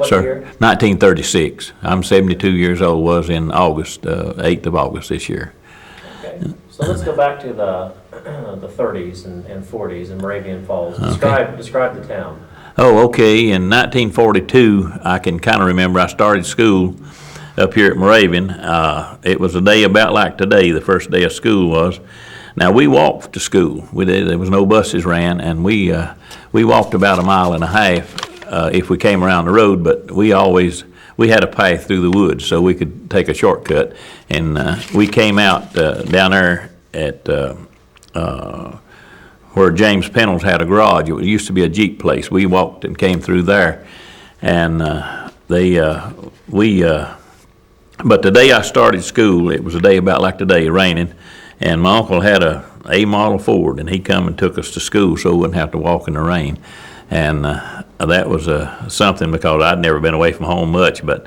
What Sir, year? 1936. I'm 72 years old, was in August, 8th of August this year. Okay. So let's go back to the 30s and 40s in Moravian Falls. Describe the town. Oh, okay. In 1942, I can kind of remember I started school up here at Moravian. It was a day about like today, the first day of school was. Now, we walked to school. There was no buses ran, and we walked about a mile and a half if we came around the road, but we had a path through the woods so we could take a shortcut. And we came out down there at where James Pennell's had a garage. It used to be a Jeep place. We walked and came through there. And but the day I started school, it was a day about like today, raining, and my uncle had a model Ford, and he come and took us to school so we wouldn't have to walk in the rain. And that was something, because I'd never been away from home much, but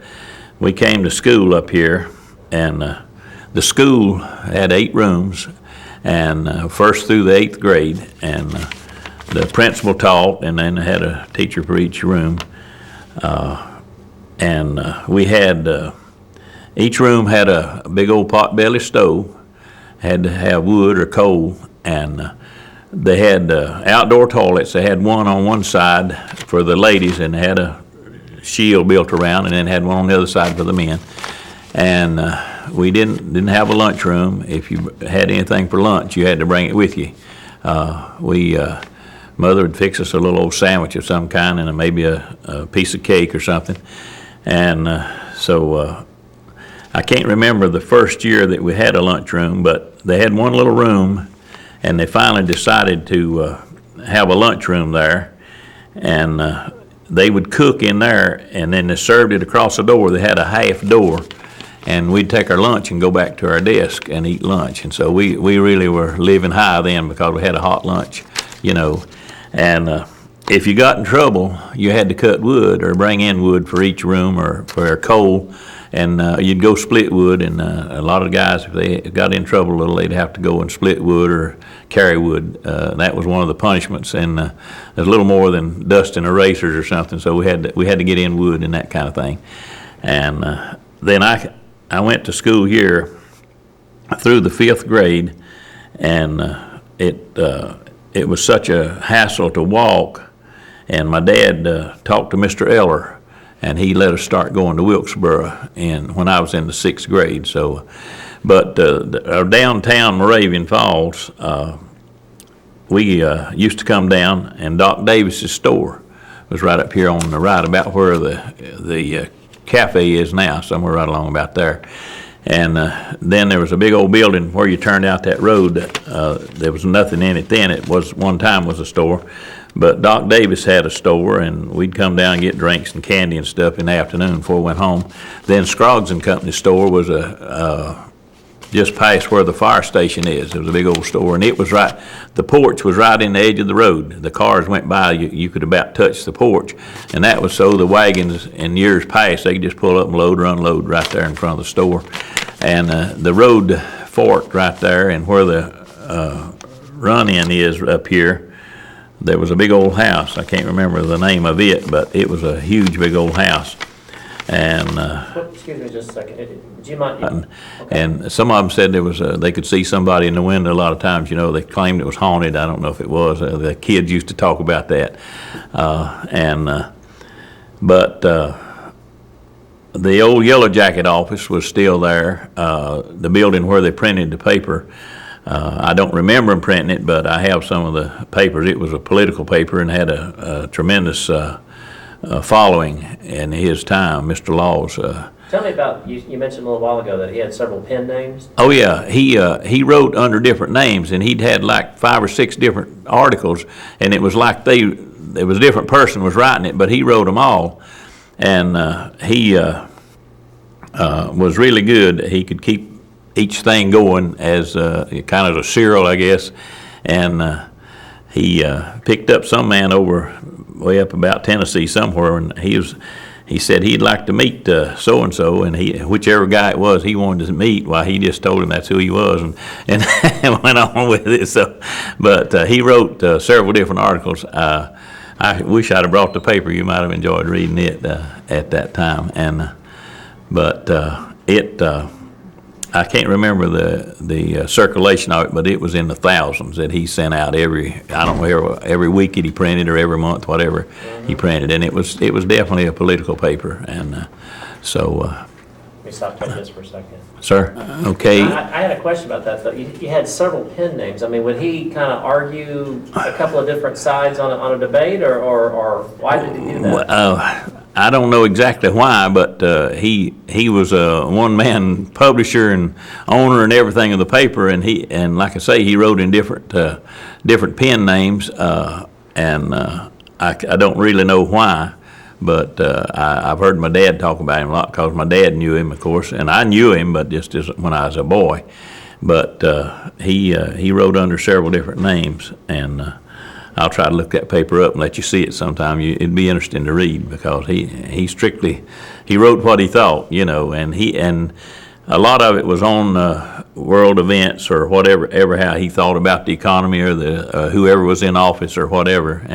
we came to school up here, and the school had 8 rooms, and first through the 8th grade, and the principal taught, and then had a teacher for each room. We had, each room had a big old potbelly stove, had to have wood or coal, and they had outdoor toilets. They had one on one side for the ladies, and they had a shield built around, and then had one on the other side for the men. And we didn't have a lunchroom. If you had anything for lunch, you had to bring it with you. Mother would fix us a little old sandwich of some kind, and maybe a piece of cake or something. And so I can't remember the first year that we had a lunchroom, but they had one little room, and they finally decided to have a lunchroom there. And they would cook in there, and then they served it across the door. They had a half door, and we'd take our lunch and go back to our desk and eat lunch. And so we really were living high then, because we had a hot lunch, you know. And if you got in trouble, you had to cut wood or bring in wood for each room or for coal, and you'd go split wood. And a lot of the guys, if they got in trouble a little, they'd have to go and split wood or carry wood. That was one of the punishments, and there's a little more than dusting erasers or something, so we had to get in wood and that kind of thing. And then I went to school here through the 5th grade, and it was such a hassle to walk, and my dad talked to Mr. Eller, and he let us start going to Wilkesboro when I was in the 6th grade. So, but our downtown Moravian Falls, we used to come down, and Doc Davis's store was right up here on the right, about where the cafe is now, somewhere right along about there. And then there was a big old building where you turned out that road. There was nothing in it then. It was one time was a store, but Doc Davis had a store, and we'd come down and get drinks and candy and stuff in the afternoon before we went home. Then Scroggs and Company store was just past where the fire station is. It was a big old store, and it was right. The porch was right in the edge of the road. The cars went by, you could about touch the porch, and that was so the wagons in years past, they could just pull up and load or unload right there in front of the store. And the road forked right there, and where the run-in is up here, there was a big old house. I can't remember the name of it, but it was a huge big old house. And excuse me just a second. Do you mind? Okay. And some of them said there was they could see somebody in the window. A lot of times, you know, they claimed it was haunted. I don't know if it was. The kids used to talk about that. But the old Yellow Jacket office was still there. The building where they printed the paper. I don't remember them printing it, but I have some of the papers. It was a political paper and had a tremendous following in his time, Mr. Laws. Tell me about, you mentioned a little while ago that he had several pen names. Oh yeah, he wrote under different names, and he'd had like 5 or 6 different articles, and it was like it was a different person was writing it, but he wrote them all. And he was really good. He could keep each thing going as kind of a serial, I guess. And he picked up some man over way up about Tennessee somewhere, and he said he'd like to meet so-and-so, and whichever guy it was he wanted to meet, why he just told him that's who he was, and went on with it. So, but he wrote several different articles. I I wish I'd have brought the paper. You might have enjoyed reading it at that time. But I can't remember the circulation of it, but it was in the thousands that he sent out every week that he printed, or every month, whatever he printed, and it was definitely a political paper, and so. Let me stop you just for a second. Sir, okay. I had a question about that, though. You had several pen names. I mean, would he kind of argue a couple of different sides on a debate, or why did he do that? I don't know exactly why, but he was a one-man publisher and owner and everything of the paper, and like I say, he wrote in different pen names, and I don't really know why. But I've heard my dad talk about him a lot, because my dad knew him, of course, and I knew him, but just when I was a boy. But he wrote under several different names, and I'll try to look that paper up and let you see it sometime. It'd be interesting to read, because he wrote what he thought, and a lot of it was on world events or whatever, how he thought about the economy, or whoever was in office or whatever,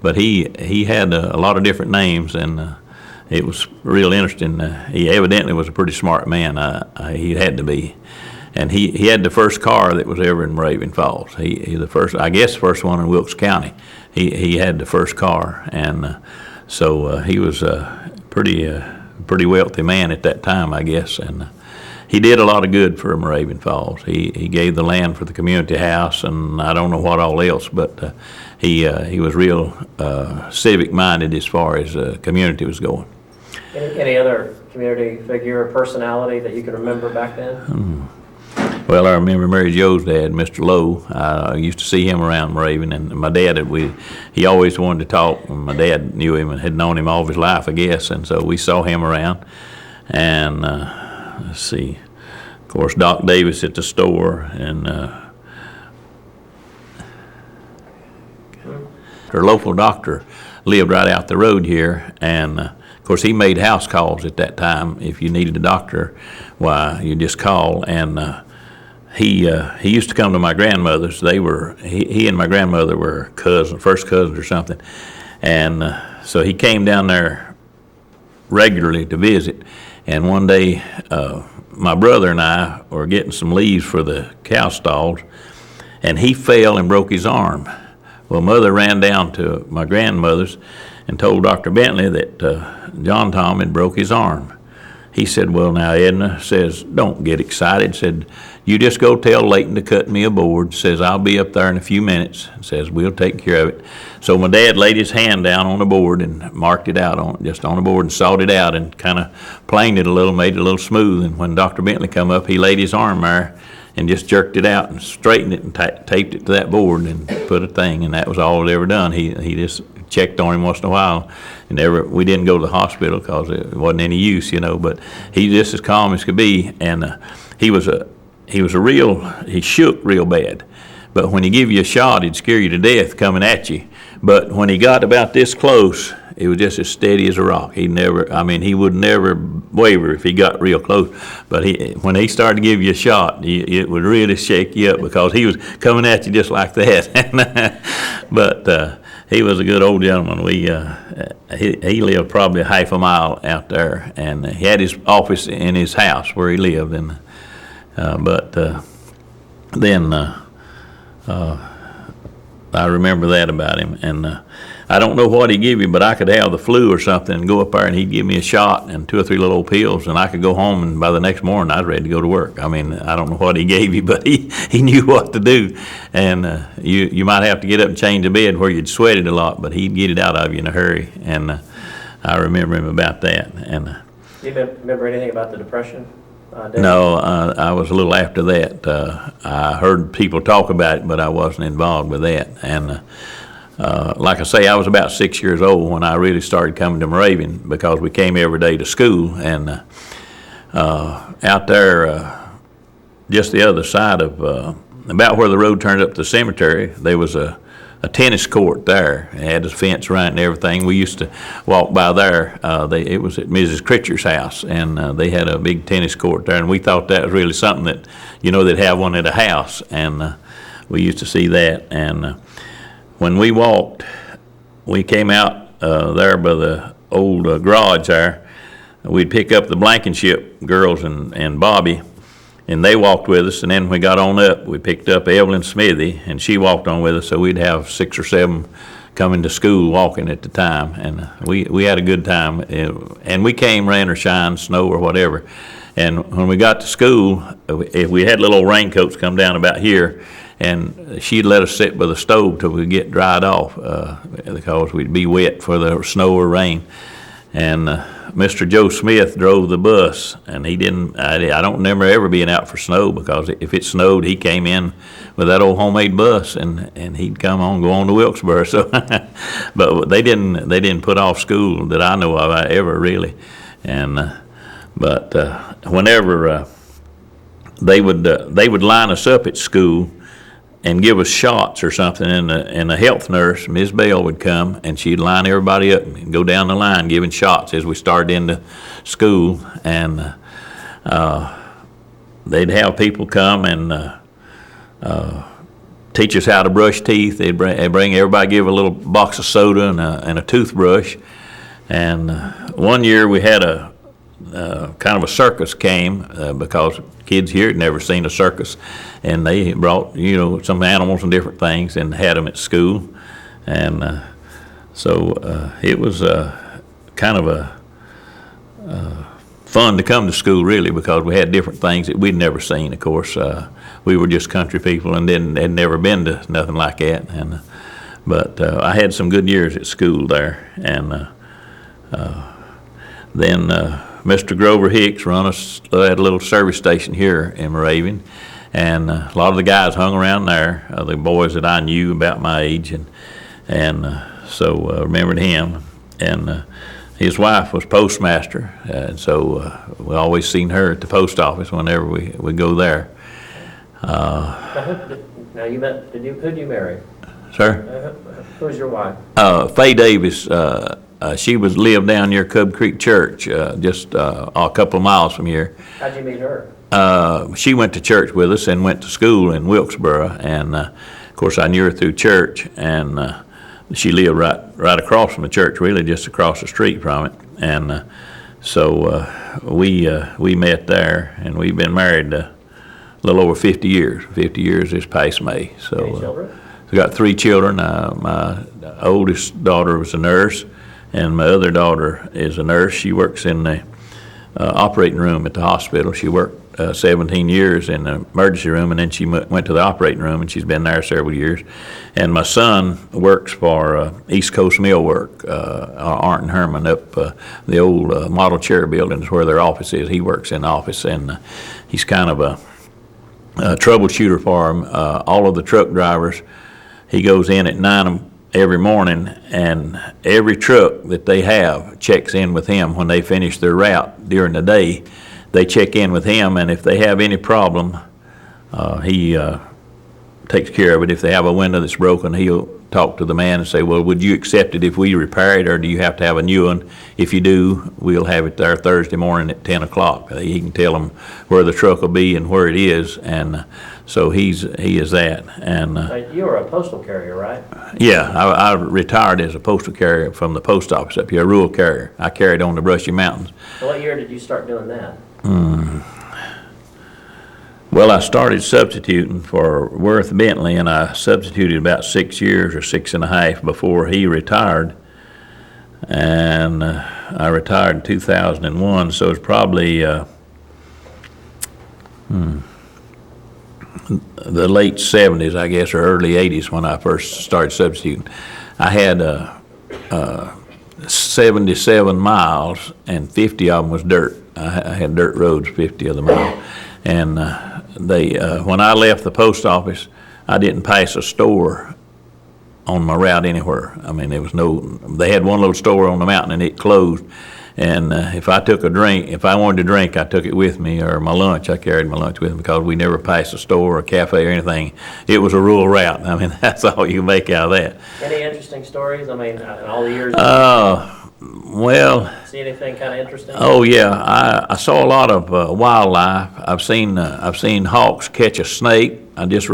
but he had a lot of different names, and it was real interesting. He evidently was a pretty smart man. He had to be. And he had the first car that was ever in Moravian Falls. He the first one in Wilkes County. He had the first car, and so he was a pretty wealthy man at that time, I guess. And he did a lot of good for Moravian Falls. He gave the land for the community house, and I don't know what all else, but he was real civic minded as far as community was going. Any other community figure or personality that you can remember back then? Well, I remember Mary Jo's dad, Mr. Lowe. I used to see him around Moravian, and my dad, he always wanted to talk. My dad knew him and had known him all of his life, I guess, and so we saw him around. And let's see, of course, Doc Davis at the store, and her local doctor lived right out the road here, and of course, he made house calls at that time. If you needed a doctor, why, you just call. And he used to come to my grandmother's. He and my grandmother were first cousins or something. And so he came down there regularly to visit. And one day, my brother and I were getting some leaves for the cow stalls, and he fell and broke his arm. Well, Mother ran down to my grandmother's and told Dr. Bentley that John Tom had broke his arm. He said, well, now, Edna, says, don't get excited. Said, you just go tell Leighton to cut me a board. Says, I'll be up there in a few minutes. Says, we'll take care of it. So my dad laid his hand down on the board and marked it out just on the board, and sawed it out and kind of planed it a little, made it a little smooth. And when Dr. Bentley come up, he laid his arm there and just jerked it out and straightened it and taped it to that board and put a thing, and that was all it ever done. He just checked on him once in a while, and we didn't go to the hospital because it wasn't any use, but he just as calm as could be. And he shook real bad, but when he give you a shot, he'd scare you to death coming at you. But when he got about this close, it was just as steady as a rock. He would never waver if he got real close. But when he started to give you a shot, it would really shake you up, because he was coming at you just like that. But he was a good old gentleman. He lived probably a half a mile out there, and he had his office in his house where he lived. And then I remember that about him. And I don't know what he gave you, but I could have the flu or something and go up there and he'd give me a shot and 2 or 3 little pills, and I could go home, and by the next morning I was ready to go to work. I don't know what he gave you, but he knew what to do. And you might have to get up and change the bed where you'd sweated a lot, but he'd get it out of you in a hurry. And I remember him about that. And do you remember anything about the Depression? No, I was a little after that. I heard people talk about it, but I wasn't involved with that. And like I say, I was about 6 years old when I really started coming to Moravian, because we came every day to school. And out there, just the other side of, about where the road turned up to the cemetery, there was a tennis court there. It had a fence around it and everything. We used to walk by there. It was at Mrs. Critcher's house, and they had a big tennis court there, and we thought that was really something that, they'd have one at a house, and we used to see that. And when we walked we came out there by the old garage there, we'd pick up the Blankenship girls and Bobby, and they walked with us. And then when we got on up, we picked up Evelyn Smithy, and she walked on with us. So we'd have 6 or 7 coming to school walking at the time, and we had a good time. And we came rain or shine, snow or whatever. And when we got to school, if we had little raincoats come down about here, and she'd let us sit by the stove till we get dried off, because we'd be wet for the snow or rain. And Mr. Joe Smith drove the bus, and he didn't. I don't remember ever being out for snow, because if it snowed, he came in with that old homemade bus, and he'd go on to Wilkesboro. So, but they didn't put off school that I know of ever really, and but whenever they would line us up at school and give us shots or something, and the health nurse, Ms. Bell, would come, and she'd line everybody up and go down the line giving shots as we started into school. And they'd have people come and teach us how to brush teeth. They'd bring everybody, give a little box of soda and a toothbrush. And one year we had a kind of a circus came, because kids here had never seen a circus, and they brought some animals and different things and had them at school. And so it was kind of a fun to come to school, really, because we had different things that we'd never seen. Of course, we were just country people and had never been to nothing like that. And but I had some good years at school there. And then Mr. Grover Hicks had a little service station here in Moravian, and a lot of the guys hung around there, the boys that I knew about my age, and so remembered him. And his wife was postmaster, and so we always seen her at the post office whenever we go there. Now you met, who'd you marry? Sir? Who was your wife? Faye Davis. She lived down near Cub Creek Church, just a couple of miles from here. How'd you meet her? She went to church with us and went to school in Wilkesboro, and of course I knew her through church, and she lived right across from the church, really just across the street from it. And so we met there, and we've been married a little over 50 years. 50 years this past May. So any children? We got 3 children. My oldest daughter was a nurse, and my other daughter is a nurse. She works in the operating room at the hospital. She worked 17 years in the emergency room, and then she went to the operating room, and she's been there several years. And my son works for East Coast Millwork, Arnton Herman, up the old model chair building is where their office is. He works in the office, and he's kind of a troubleshooter for them. All of the truck drivers, he goes in at 9 every morning, and every truck that they have checks in with him when they finish their route during the day. They check in with him, and if they have any problem, he takes care of it. If they have a window that's broken, he'll talk to the man and say, well, would you accept it if we repair it, or do you have to have a new one? If you do, we'll have it there Thursday morning at 10 o'clock. He can tell them where the truck will be and where it is, and so he is that. And you were a postal carrier, right? Yeah, I retired as a postal carrier from the post office up here, a rural carrier. I carried on the Brushy Mountains. So what year did you start doing that? Well, I started substituting for Worth Bentley, and I substituted about 6 years or 6.5 before he retired. And I retired in 2001, so it's probably the late 70s, I guess, or early 80s when I first started substituting. I had 77 miles, and 50 of them was dirt. I had dirt roads, 50 of the mile. And when I left the post office, I didn't pass a store on my route anywhere. I mean, they had one little store on the mountain, and it closed. And if I wanted to drink, I took it with me, or my lunch, I carried my lunch with me, because we never passed a store or a cafe or anything. It was a rural route. I mean, that's all you make out of that. Any interesting stories? I mean, in all the years? Well. See anything kind of interesting? Oh yeah, I saw a lot of wildlife. I've seen hawks catch a snake. I just